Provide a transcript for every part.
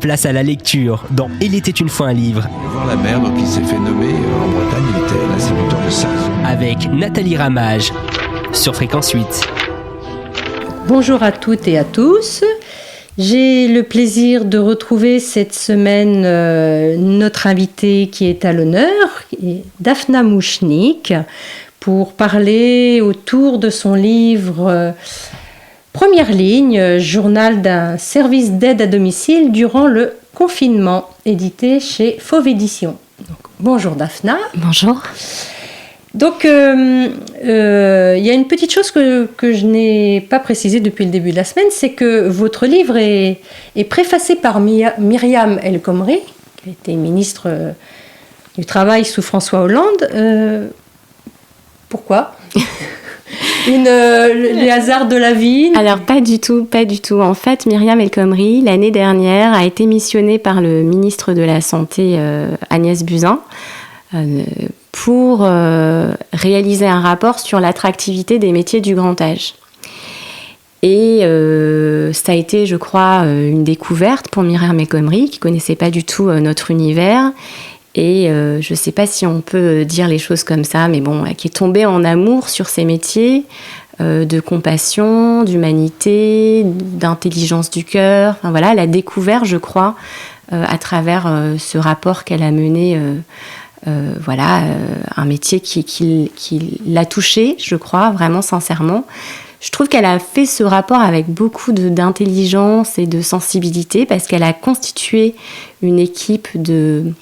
Place à la lecture dans Il était une fois un livre. Voir la mer, donc il s'est fait nommer en Bretagne, il était l'instituteur de Sars. Avec Nathalie Ramage sur Fréquence 8. Bonjour à toutes et à tous. J'ai le plaisir de retrouver cette semaine notre invitée qui est à l'honneur, Daphna Mouchnik, pour parler autour de son livre Première ligne, journal d'un service d'aide à domicile durant le confinement, édité chez Fauve Édition. Donc, bonjour Daphna. Bonjour. Donc, il y a une petite chose que je n'ai pas précisée depuis le début de la semaine, c'est que votre livre est préfacé par Myriam El Khomri, qui a été ministre du Travail sous François Hollande. Pourquoi ? Les hasards de la vie ? Alors, pas du tout. En fait, Myriam El Khomri, l'année dernière, a été missionnée par le ministre de la Santé, Agnès Buzyn, pour réaliser un rapport sur l'attractivité des métiers du grand âge. Et ça a été, je crois, une découverte pour Myriam El Khomri, qui ne connaissait pas du tout notre univers. Et je ne sais pas si on peut dire les choses comme ça, mais bon, qui est tombée en amour sur ces métiers de compassion, d'humanité, d'intelligence du cœur. Enfin voilà, elle a découvert, je crois, à travers ce rapport qu'elle a mené, un métier qui l'a touchée, je crois, vraiment sincèrement. Je trouve qu'elle a fait ce rapport avec beaucoup d'intelligence et de sensibilité parce qu'elle a constitué une équipe de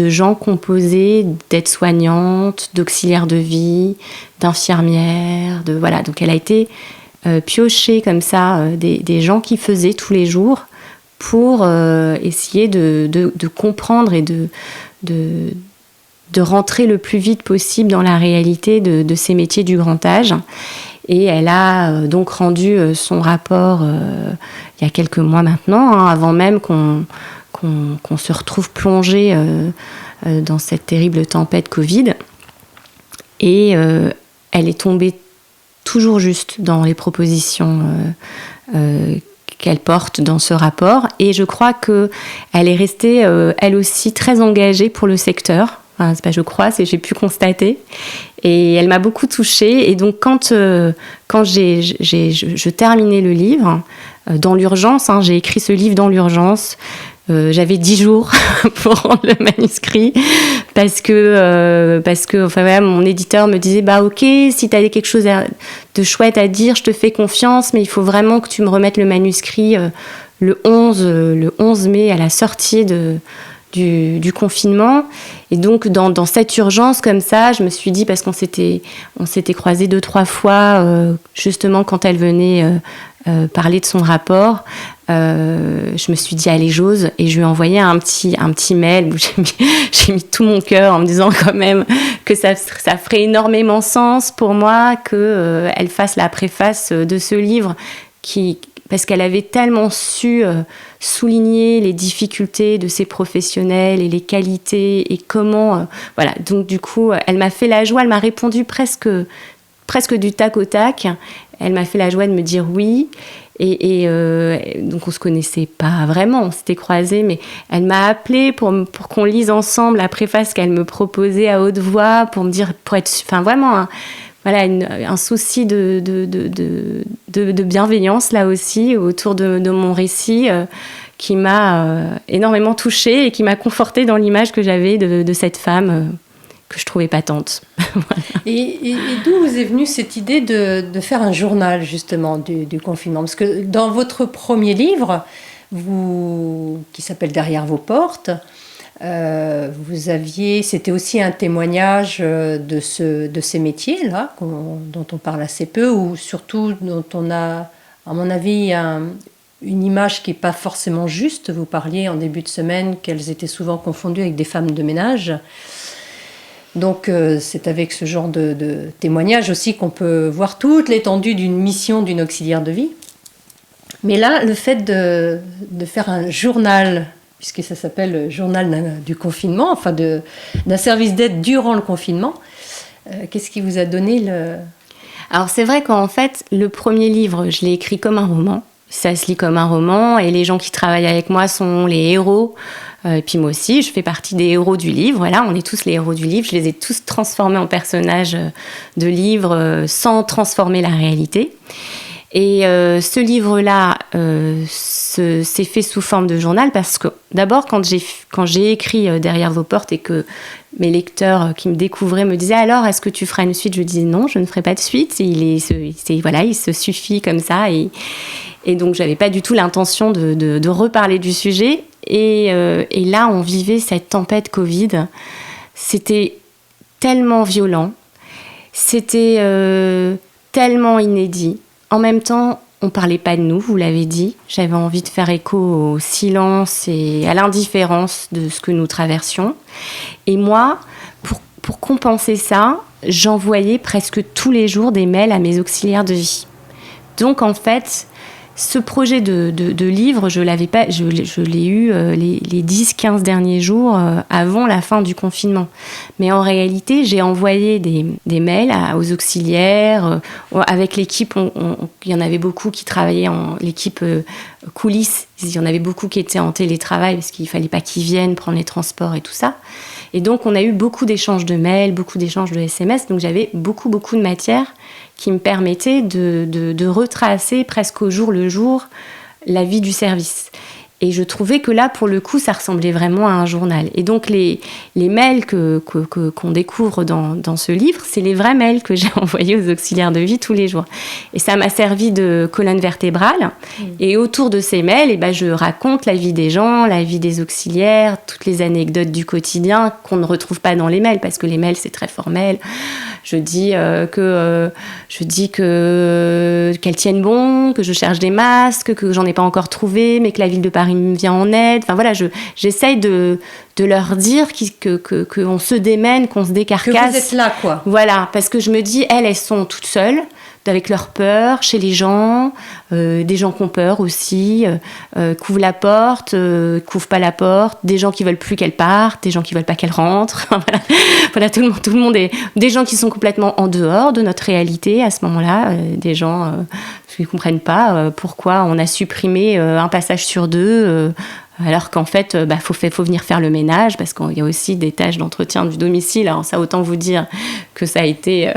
gens composés d'aides-soignantes, d'auxiliaires de vie, d'infirmières, Donc elle a été piochée comme ça des gens qui faisaient tous les jours pour essayer de comprendre et de rentrer le plus vite possible dans la réalité de ces métiers du grand âge. Et elle a donc rendu son rapport il y a quelques mois maintenant, avant même qu'on se retrouve plongé dans cette terrible tempête Covid. Et elle est tombée toujours juste dans les propositions qu'elle porte dans ce rapport. Et je crois qu'elle est restée, elle aussi, très engagée pour le secteur. Enfin, c'est pas je crois, j'ai pu constater. Et elle m'a beaucoup touchée. Et donc, quand je terminais le livre, dans l'urgence, j'ai écrit ce livre dans l'urgence. J'avais 10 jours pour rendre le manuscrit parce que mon éditeur me disait ok, si tu as quelque chose de chouette à dire, je te fais confiance, mais il faut vraiment que tu me remettes le manuscrit le 11 mai à la sortie du confinement. Et donc dans cette urgence comme ça, je me suis dit, parce qu'on s'était croisés 2-3 fois justement quand elle venait parler de son rapport, je me suis dit allez j'ose, et je lui ai envoyé un petit mail où j'ai mis tout mon cœur en me disant quand même que ça ferait énormément sens pour moi que elle fasse la préface de ce livre parce qu'elle avait tellement su souligner les difficultés de ces professionnels et les qualités et comment donc du coup elle m'a fait la joie, elle m'a répondu presque du tac au tac. Elle m'a fait la joie de me dire oui. Et donc on se connaissait pas vraiment, on s'était croisés, mais elle m'a appelée pour qu'on lise ensemble la préface qu'elle me proposait à haute voix, pour me dire, vraiment un souci de bienveillance là aussi autour de mon récit, qui m'a énormément touchée et qui m'a confortée dans l'image que j'avais de cette femme que je trouvais patente. Voilà. Et d'où vous est venue cette idée de faire un journal justement du confinement ? Parce que dans votre premier livre, qui s'appelle Derrière vos portes, c'était aussi un témoignage de ces métiers-là, dont on parle assez peu, ou surtout dont on a, à mon avis, une image qui n'est pas forcément juste. Vous parliez en début de semaine qu'elles étaient souvent confondues avec des femmes de ménage. Donc c'est avec ce genre de témoignage aussi qu'on peut voir toute l'étendue d'une mission d'une auxiliaire de vie. Mais là, le fait de faire un journal, puisque ça s'appelle Journal du confinement, enfin d'un service d'aide durant le confinement, qu'est-ce qui vous a donné Alors c'est vrai qu'en fait, le premier livre, je l'ai écrit comme un roman. ça se lit comme un roman et les gens qui travaillent avec moi sont les héros. Et puis moi aussi, je fais partie des héros du livre. Voilà, on est tous les héros du livre. Je les ai tous transformés en personnages de livres sans transformer la réalité. Et ce livre-là s'est fait sous forme de journal parce que d'abord, quand j'ai écrit Derrière vos portes et que mes lecteurs qui me découvraient me disaient « Alors, est-ce que tu feras une suite ?» Je disais « Non, je ne ferai pas de suite. » Il se suffit comme ça. Et donc, je n'avais pas du tout l'intention de reparler du sujet. Et là, on vivait cette tempête Covid. C'était tellement violent. C'était tellement inédit. En même temps, on ne parlait pas de nous, vous l'avez dit. J'avais envie de faire écho au silence et à l'indifférence de ce que nous traversions. Et moi, pour compenser ça, j'envoyais presque tous les jours des mails à mes auxiliaires de vie. Donc, en fait, ce projet de livre, je l'ai eu les 10-15 derniers jours avant la fin du confinement. Mais en réalité, j'ai envoyé des mails aux auxiliaires. Avec l'équipe, il y en avait beaucoup qui travaillaient l'équipe coulisses. Il y en avait beaucoup qui étaient en télétravail parce qu'il ne fallait pas qu'ils viennent prendre les transports et tout ça. Et donc, on a eu beaucoup d'échanges de mails, beaucoup d'échanges de SMS. Donc, j'avais beaucoup de matière qui me permettait de retracer presque au jour le jour la vie du service. Et je trouvais que là, pour le coup, ça ressemblait vraiment à un journal. Et donc, les mails qu'on découvre dans ce livre, c'est les vrais mails que j'ai envoyés aux auxiliaires de vie tous les jours. Et ça m'a servi de colonne vertébrale. Et autour de ces mails, je raconte la vie des gens, la vie des auxiliaires, toutes les anecdotes du quotidien qu'on ne retrouve pas dans les mails, parce que les mails, c'est très formel. Je dis qu'elles tiennent bon, que je cherche des masques, que j'en ai pas encore trouvé, mais que la ville de Paris me vient en aide. Enfin voilà, j'essaye de leur dire qu'on se démène, qu'on se décarcasse. Que vous êtes là, quoi. Voilà, parce que je me dis, elles sont toutes seules, avec leur peur, chez les gens, des gens qui ont peur aussi, couvrent la porte, couvrent pas la porte, des gens qui veulent plus qu'elle parte, des gens qui veulent pas qu'elle rentre. voilà, tout le monde est... Des gens qui sont complètement en dehors de notre réalité à ce moment-là, des gens qui ne comprennent pas pourquoi on a supprimé un passage sur deux, alors qu'en fait, faut venir faire le ménage, parce qu'il y a aussi des tâches d'entretien du domicile. Alors ça, autant vous dire que ça a été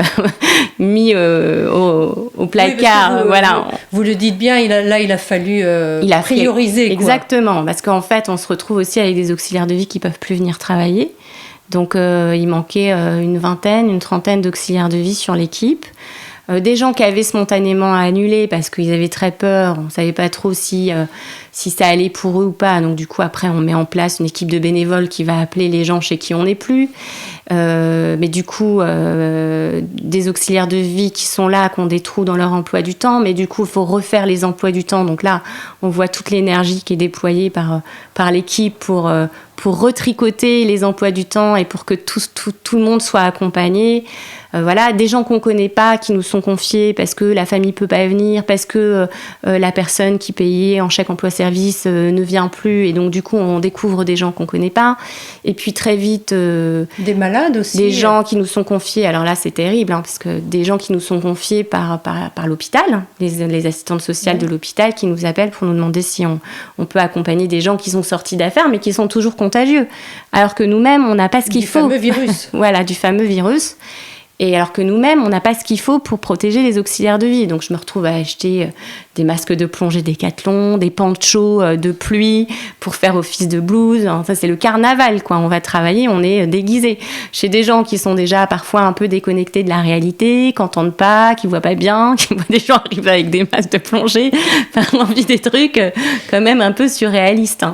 mis au placard. Oui, voilà. Vous le dites bien, il a fallu prioriser. Exactement, quoi. Parce qu'en fait, on se retrouve aussi avec des auxiliaires de vie qui ne peuvent plus venir travailler. Donc, il manquait une trentaine d'auxiliaires de vie sur l'équipe. Des gens qui avaient spontanément annulé parce qu'ils avaient très peur, on ne savait pas trop si ça allait pour eux ou pas. Donc du coup, après, on met en place une équipe de bénévoles qui va appeler les gens chez qui on n'est plus. Mais du coup, des auxiliaires de vie qui sont là, qui ont des trous dans leur emploi du temps. Mais du coup, il faut refaire les emplois du temps. Donc là, on voit toute l'énergie qui est déployée par l'équipe pour retricoter les emplois du temps et pour que tout le monde soit accompagné. Voilà, des gens qu'on ne connaît pas qui nous sont confiés parce que la famille ne peut pas venir, parce que la personne qui payait en chèque emploi-service ne vient plus. Et donc, du coup, on découvre des gens qu'on ne connaît pas. Et puis, très vite... des malades aussi. Des gens qui nous sont confiés. Alors là, c'est terrible, parce que des gens qui nous sont confiés par l'hôpital, les assistantes sociales de l'hôpital qui nous appellent pour nous demander si on peut accompagner des gens qui sont sortis d'affaires, mais qui sont toujours contagieux. Alors que nous-mêmes, on n'a pas ce qu'il faut. Du fameux virus. Voilà, du fameux virus. Et alors que nous-mêmes, on n'a pas ce qu'il faut pour protéger les auxiliaires de vie. Donc, je me retrouve à acheter des masques de plongée Décathlon, des ponchos de pluie pour faire office de blouse. Ça, c'est le carnaval, quoi. On va travailler, on est déguisé. Chez des gens qui sont déjà parfois un peu déconnectés de la réalité, qui n'entendent pas, qui ne voient pas bien, qui voient des gens arriver avec des masques de plongée. Enfin, on vit des trucs quand même un peu surréalistes,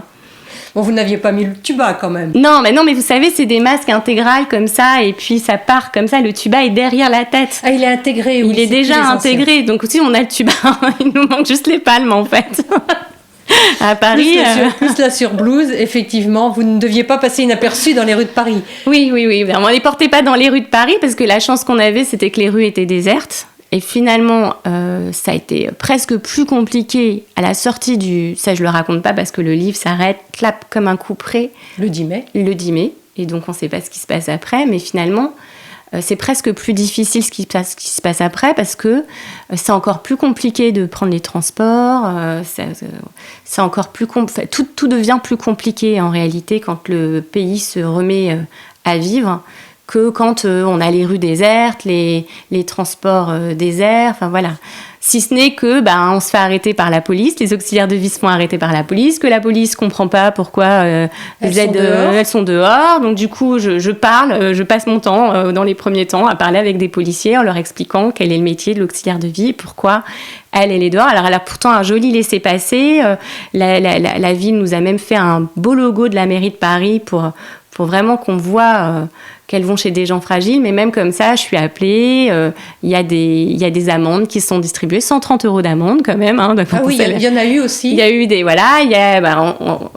Bon, vous n'aviez pas mis le tuba quand même. Non, mais vous savez, c'est des masques intégrales comme ça, et puis ça part comme ça, le tuba est derrière la tête. Ah, il est intégré, oui. Il est déjà intégré, donc aussi on a le tuba, il nous manque juste les palmes en fait. À Paris. Plus la surblouse, effectivement, vous ne deviez pas passer inaperçu dans les rues de Paris. Oui. On ne les portait pas dans les rues de Paris, parce que la chance qu'on avait, c'était que les rues étaient désertes. Et finalement, ça a été presque plus compliqué à la sortie ça je le raconte pas parce que le livre s'arrête, clap comme un couperet. Le 10 mai. Le 10 mai. Et donc on sait pas ce qui se passe après. Mais finalement, c'est presque plus difficile ce qui se passe après, parce que c'est encore plus compliqué de prendre les transports, c'est encore plus tout devient plus compliqué en réalité quand le pays se remet à vivre, que quand on a les rues désertes, les transports déserts, enfin voilà. Si ce n'est que on se fait arrêter par la police, les auxiliaires de vie se font arrêter par la police, que la police comprend pas pourquoi elles sont dehors. Donc du coup, je passe mon temps dans les premiers temps à parler avec des policiers en leur expliquant quel est le métier de l'auxiliaire de vie, pourquoi elle est dehors. Alors elle a pourtant un joli laissez-passer. La ville nous a même fait un beau logo de la mairie de Paris pour vraiment qu'on voit qu'elles vont chez des gens fragiles, mais même comme ça, je suis appelée, il y a des amendes qui sont distribuées, 130 € d'amende quand même. Hein, ah oui, il y en a eu aussi. Il y a eu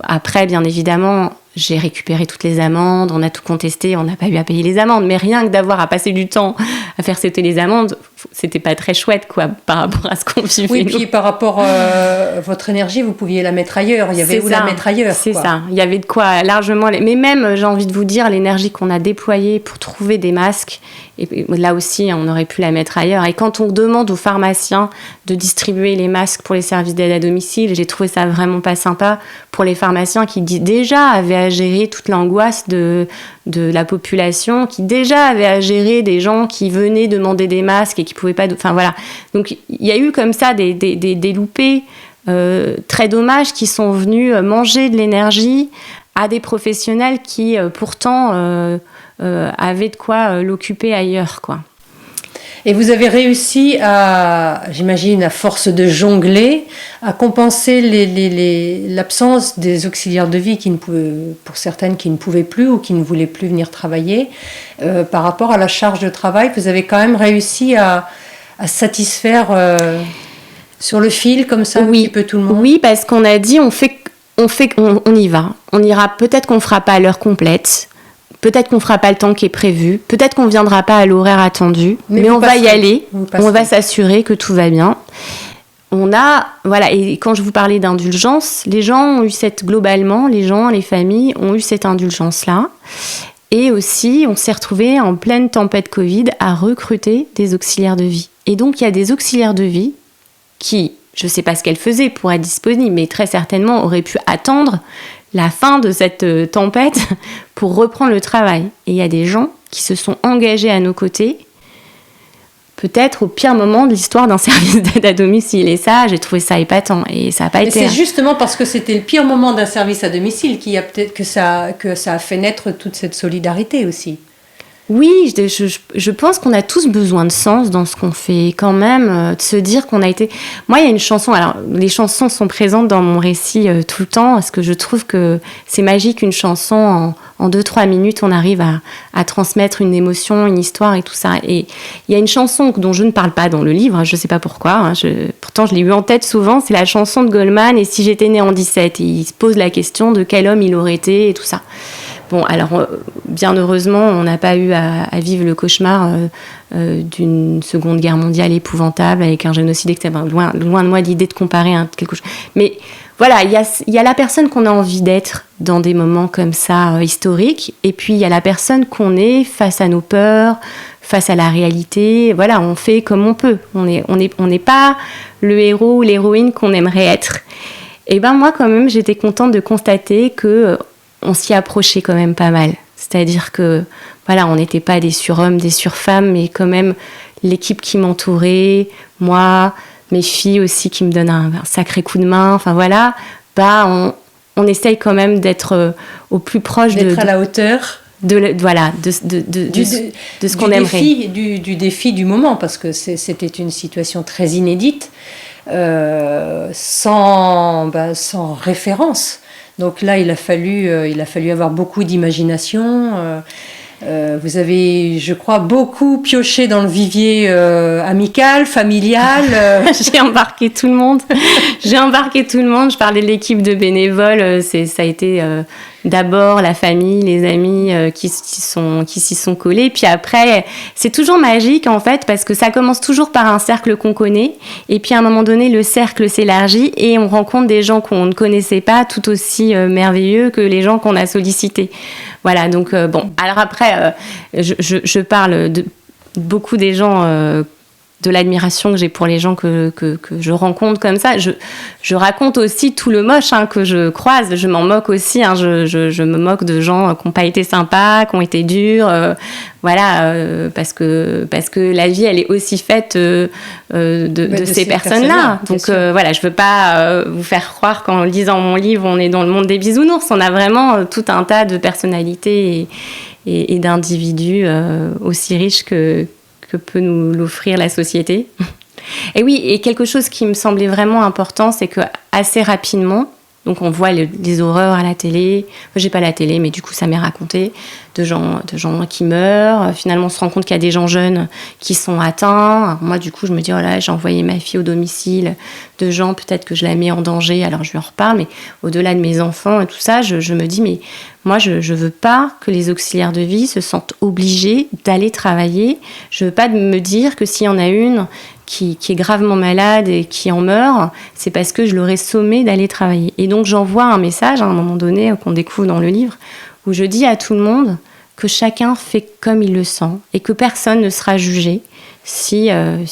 après, bien évidemment, j'ai récupéré toutes les amendes, on a tout contesté, on n'a pas eu à payer les amendes, mais rien que d'avoir à passer du temps à faire sauter les amendes, c'était pas très chouette, quoi, par rapport à ce qu'on vivait. Oui, puis par rapport à votre énergie, vous pouviez la mettre ailleurs. Il y avait où la mettre ailleurs. C'est ça. Il y avait de quoi largement. Mais même, j'ai envie de vous dire, l'énergie qu'on a déployée pour trouver des masques, et là aussi, on aurait pu la mettre ailleurs. Et quand on demande aux pharmaciens de distribuer les masques pour les services d'aide à domicile, j'ai trouvé ça vraiment pas sympa pour les pharmaciens qui déjà avaient à gérer toute l'angoisse de la population, qui déjà avaient à gérer des gens qui venaient demander des masques et qui pouvaient pas... Enfin voilà. Donc il y a eu comme ça des loupés très dommages qui sont venus manger de l'énergie à des professionnels qui pourtant avaient de quoi l'occuper ailleurs, quoi. Et vous avez réussi j'imagine, à force de jongler, à compenser l'absence des auxiliaires de vie pour certaines qui ne pouvaient plus ou qui ne voulaient plus venir travailler. Par rapport à la charge de travail, vous avez quand même réussi à satisfaire sur le fil comme ça un petit peu tout le monde. Oui, parce qu'on a dit on y va. On ira, peut-être qu'on fera pas à l'heure complète. Peut-être qu'on fera pas le temps qui est prévu, peut-être qu'on viendra pas à l'horaire attendu, mais on va y aller, on va s'assurer que tout va bien. Et quand je vous parlais d'indulgence, les gens ont eu les familles ont eu cette indulgence-là. Et aussi, on s'est retrouvés en pleine tempête Covid à recruter des auxiliaires de vie. Et donc, il y a des auxiliaires de vie qui, je sais pas ce qu'elles faisaient pour être disponibles, mais très certainement auraient pu attendre la fin de cette tempête pour reprendre le travail. Et il y a des gens qui se sont engagés à nos côtés, peut-être au pire moment de l'histoire d'un service d'aide à domicile. Et ça, j'ai trouvé ça épatant. Et ça n'a pas été... C'est justement parce que c'était le pire moment d'un service à domicile qu'il y a peut-être que ça a fait naître toute cette solidarité aussi. Oui, je pense qu'on a tous besoin de sens dans ce qu'on fait quand même, de se dire qu'on a été... Moi, il y a une chanson, alors les chansons sont présentes dans mon récit tout le temps, parce que je trouve que c'est magique, une chanson, en 2-3 minutes, on arrive à transmettre une émotion, une histoire et tout ça. Et il y a une chanson dont je ne parle pas dans le livre, je ne sais pas pourquoi, pourtant je l'ai eu en tête souvent, c'est la chanson de Goldman, « Et si j'étais née en 17 ?» Et il se pose la question de quel homme il aurait été et tout ça. Bon, alors, bien heureusement, on n'a pas eu à vivre le cauchemar d'une Seconde Guerre mondiale épouvantable avec un génocide, etc. Loin de moi l'idée de comparer quelque chose. Mais voilà, il y a la personne qu'on a envie d'être dans des moments comme ça historiques, et puis il y a la personne qu'on est face à nos peurs, face à la réalité. Voilà, on fait comme on peut. On n'est pas le héros ou l'héroïne qu'on aimerait être. Et ben moi, quand même, j'étais contente de constater que on s'y approchait quand même pas mal. C'est-à-dire que, voilà, on n'était pas des surhommes, des surfemmes, mais quand même l'équipe qui m'entourait, moi, mes filles aussi qui me donnent un sacré coup de main, enfin voilà, on essaye quand même d'être au plus proche d'être à la hauteur de ce qu'on aimerait. Du défi du moment, parce que c'était une situation très inédite, sans référence. Donc là, il a fallu avoir beaucoup d'imagination. Vous avez, je crois, beaucoup pioché dans le vivier amical, familial. J'ai embarqué tout le monde. Je parlais de l'équipe de bénévoles. Ça a été d'abord la famille, les amis qui s'y sont collés. Puis après, c'est toujours magique en fait, parce que ça commence toujours par un cercle qu'on connaît. Et puis à un moment donné, le cercle s'élargit et on rencontre des gens qu'on ne connaissait pas, tout aussi merveilleux que les gens qu'on a sollicités. Voilà, donc bon. Alors après, après, je parle de beaucoup des gens, de l'admiration que j'ai pour les gens que je rencontre comme ça. Je raconte aussi tout le moche que je croise. Je m'en moque aussi. Je me moque de gens qui n'ont pas été sympas, qui ont été durs. Parce que la vie, elle est aussi faite de ces personnes-là. Donc je veux pas vous faire croire qu'en lisant mon livre, on est dans le monde des bisounours. On a vraiment tout un tas de personnalités et d'individus aussi riches que peut nous l'offrir la société. Et oui, et quelque chose qui me semblait vraiment important, c'est que assez rapidement, donc on voit les horreurs à la télé. J'ai pas la télé, mais du coup ça m'est raconté de gens qui meurent. Finalement, on se rend compte qu'il y a des gens jeunes qui sont atteints. Alors moi, du coup, je me dis, oh là, j'ai envoyé ma fille au domicile de gens, peut-être que je la mets en danger. Alors je lui en reparle, mais au-delà de mes enfants et tout ça, je me dis, mais moi, je veux pas que les auxiliaires de vie se sentent obligés d'aller travailler. Je veux pas me dire que s'il y en a une qui est gravement malade et qui en meurt, c'est parce que je l'aurais sommé d'aller travailler. Et donc, j'envoie un message à un moment donné qu'on découvre dans le livre où je dis à tout le monde que chacun fait comme il le sent et que personne ne sera jugé si il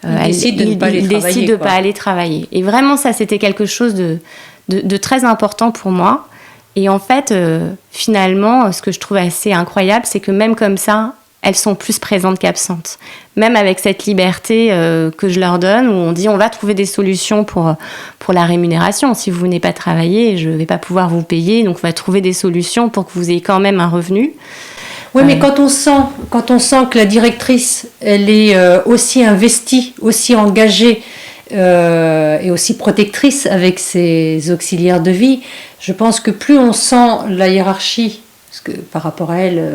décide de ne pas aller travailler. Et vraiment, ça, c'était quelque chose de très important pour moi. Et en fait, finalement, ce que je trouve assez incroyable, c'est que même comme ça, elles sont plus présentes qu'absentes. Même avec cette liberté que je leur donne, où on dit on va trouver des solutions pour la rémunération. Si vous venez pas travailler, je vais pas pouvoir vous payer, donc on va trouver des solutions pour que vous ayez quand même un revenu. Oui, mais quand on sent que la directrice, elle est aussi investie, aussi engagée et aussi protectrice avec ses auxiliaires de vie, je pense que plus on sent la hiérarchie, parce que par rapport à elle,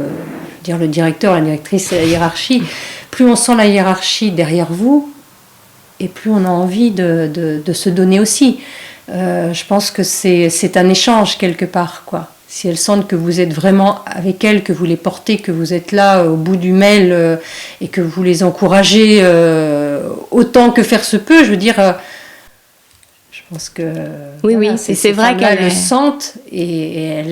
dire le directeur, la directrice, c'est la hiérarchie, plus on sent la hiérarchie derrière vous, et plus on a envie de se donner aussi. Je pense que c'est un échange quelque part, quoi. Si elles sentent que vous êtes vraiment avec elles, que vous les portez, que vous êtes là au bout du mail et que vous les encouragez autant que faire se peut, je veux dire, je pense que oui, c'est vrai qu'elles le sentent et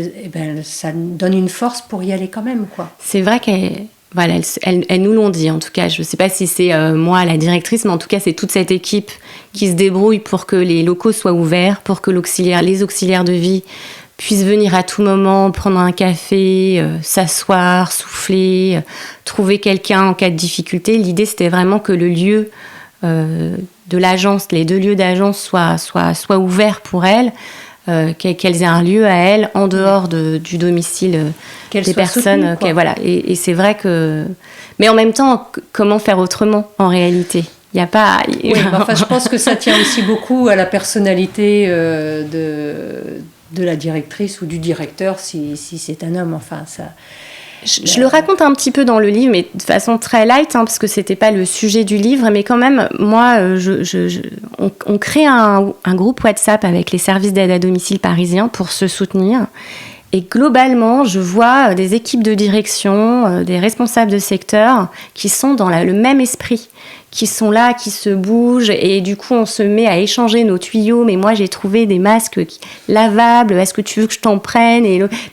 ça donne une force pour y aller quand même, quoi. C'est vrai qu'elles nous l'ont dit, en tout cas. Je ne sais pas si c'est moi, la directrice, mais en tout cas, c'est toute cette équipe qui se débrouille pour que les locaux soient ouverts, pour que les auxiliaires de vie puissent venir à tout moment, prendre un café, s'asseoir, souffler, trouver quelqu'un en cas de difficulté. L'idée, c'était vraiment que le lieu de l'agence, les 2 lieux d'agence soient ouverts pour elles, qu'elles aient un lieu à elles en dehors du domicile des personnes. Et c'est vrai que... Mais en même temps, comment faire autrement, en réalité ? Il n'y a pas... Oui, je pense que ça tient aussi beaucoup à la personnalité de la directrice ou du directeur, si c'est un homme, enfin ça... Je le raconte un petit peu dans le livre, mais de façon très light, parce que c'était pas le sujet du livre, mais quand même, moi, on crée un groupe WhatsApp avec les services d'aide à domicile parisiens pour se soutenir. Et globalement, je vois des équipes de direction, des responsables de secteur qui sont dans le même esprit, qui sont là, qui se bougent, et du coup on se met à échanger nos tuyaux. Mais moi j'ai trouvé des masques lavables, est-ce que tu veux que je t'en prenne ?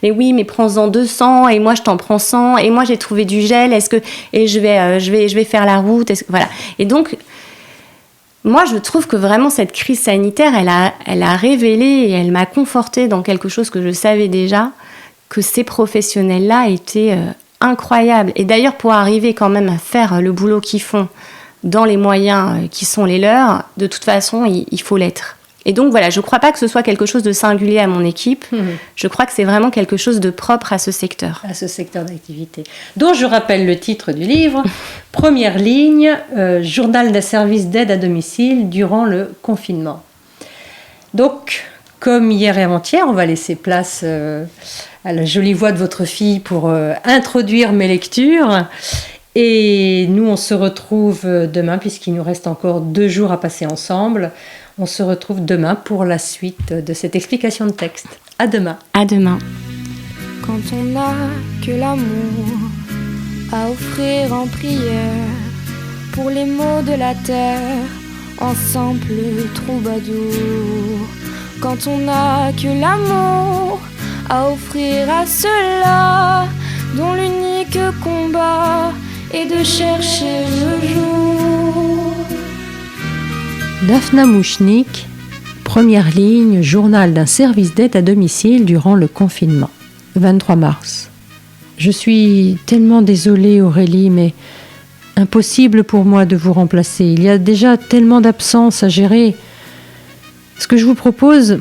Mais oui, mais prends-en 200, et moi je t'en prends 100, et moi j'ai trouvé du gel, et je vais faire la route, voilà. Et donc moi je trouve que vraiment cette crise sanitaire, elle a révélé et elle m'a confortée dans quelque chose que je savais déjà, que ces professionnels-là étaient incroyables. Et d'ailleurs pour arriver quand même à faire le boulot qu'ils font dans les moyens qui sont les leurs, de toute façon, il faut l'être. Et donc voilà, je ne crois pas que ce soit quelque chose de singulier à mon équipe. Je crois que c'est vraiment quelque chose de propre à ce secteur. À ce secteur d'activité. Dont je rappelle le titre du livre, Première ligne, journal d'un service d'aide à domicile durant le confinement. Donc, comme hier et avant-hier, on va laisser place à la jolie voix de votre fille pour introduire mes lectures. Et nous, on se retrouve demain, puisqu'il nous reste encore 2 jours à passer ensemble. On se retrouve demain pour la suite de cette explication de texte. À demain. À demain. Quand on n'a que l'amour à offrir en prière pour les maux de la terre, en simple troubadour. Quand on n'a que l'amour à offrir à ceux-là dont l'unique combat est de chercher le jour. Daphna Mouchnik, première ligne, journal d'un service d'aide à domicile durant le confinement. 23 mars. Je suis tellement désolée Aurélie, mais impossible pour moi de vous remplacer. Il y a déjà tellement d'absences à gérer. Ce que je vous propose,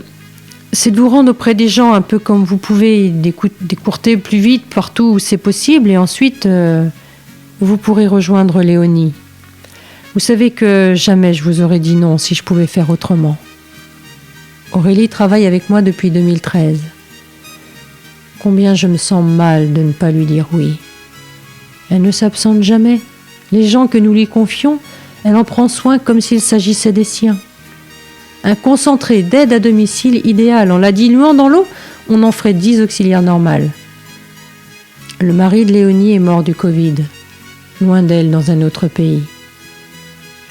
c'est de vous rendre auprès des gens un peu comme vous pouvez, d'écourter plus vite partout où c'est possible et ensuite vous pourrez rejoindre Léonie. Vous savez que jamais je vous aurais dit non si je pouvais faire autrement. Aurélie travaille avec moi depuis 2013. Combien je me sens mal de ne pas lui dire oui. Elle ne s'absente jamais. Les gens que nous lui confions, elle en prend soin comme s'il s'agissait des siens. Un concentré d'aide à domicile idéal, en la diluant dans l'eau, on en ferait 10 auxiliaires normales. Le mari de Léonie est mort du Covid, loin d'elle dans un autre pays.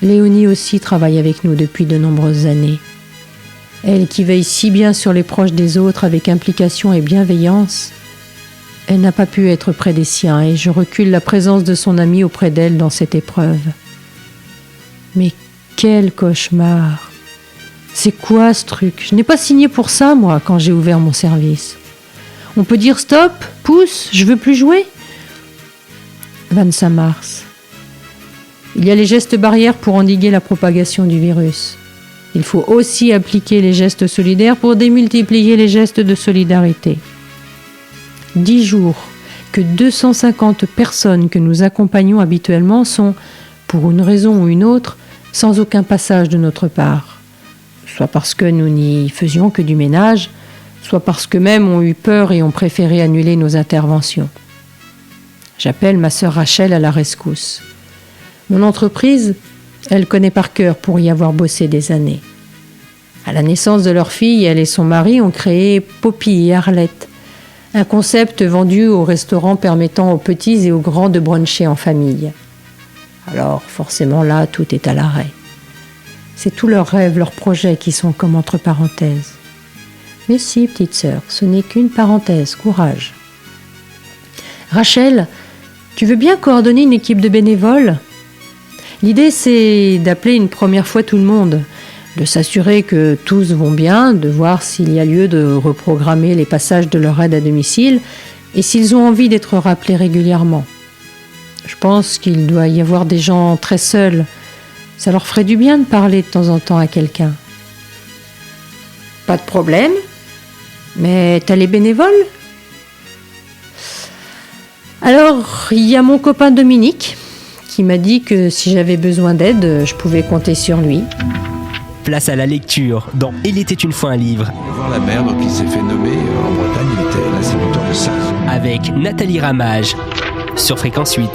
Léonie aussi travaille avec nous depuis de nombreuses années. Elle qui veille si bien sur les proches des autres avec implication et bienveillance, elle n'a pas pu être près des siens et je recule la présence de son ami auprès d'elle dans cette épreuve. Mais quel cauchemar! C'est quoi ce truc? Je n'ai pas signé pour ça, moi, quand j'ai ouvert mon service. On peut dire stop, pousse, je veux plus jouer? 25 mars. Il y a les gestes barrières pour endiguer la propagation du virus. Il faut aussi appliquer les gestes solidaires pour démultiplier les gestes de solidarité. 10 jours que 250 personnes que nous accompagnons habituellement sont, pour une raison ou une autre, sans aucun passage de notre part. Soit parce que nous n'y faisions que du ménage, soit parce qu'eux-mêmes ont eu peur et ont préféré annuler nos interventions. J'appelle ma sœur Rachel à la rescousse. Mon entreprise, elle connaît par cœur pour y avoir bossé des années. À la naissance de leur fille, elle et son mari ont créé Poppy et Arlette, un concept vendu au restaurant permettant aux petits et aux grands de bruncher en famille. Alors forcément là, tout est à l'arrêt. C'est tous leurs rêves, leurs projets qui sont comme entre parenthèses. Mais si, petite sœur, ce n'est qu'une parenthèse, courage. Rachel, tu veux bien coordonner une équipe de bénévoles ? L'idée, c'est d'appeler une première fois tout le monde, de s'assurer que tous vont bien, de voir s'il y a lieu de reprogrammer les passages de leur aide à domicile et s'ils ont envie d'être rappelés régulièrement. Je pense qu'il doit y avoir des gens très seuls. Ça leur ferait du bien de parler de temps en temps à quelqu'un. Pas de problème, mais t'as les bénévoles ? Alors, il y a mon copain Dominique qui m'a dit que si j'avais besoin d'aide, je pouvais compter sur lui. Place à la lecture dans Il était une fois un livre. Voir la mer, donc il s'est fait nommer en Bretagne, il était l'instituteur de ça. Avec Nathalie Ramage sur Fréquence 8.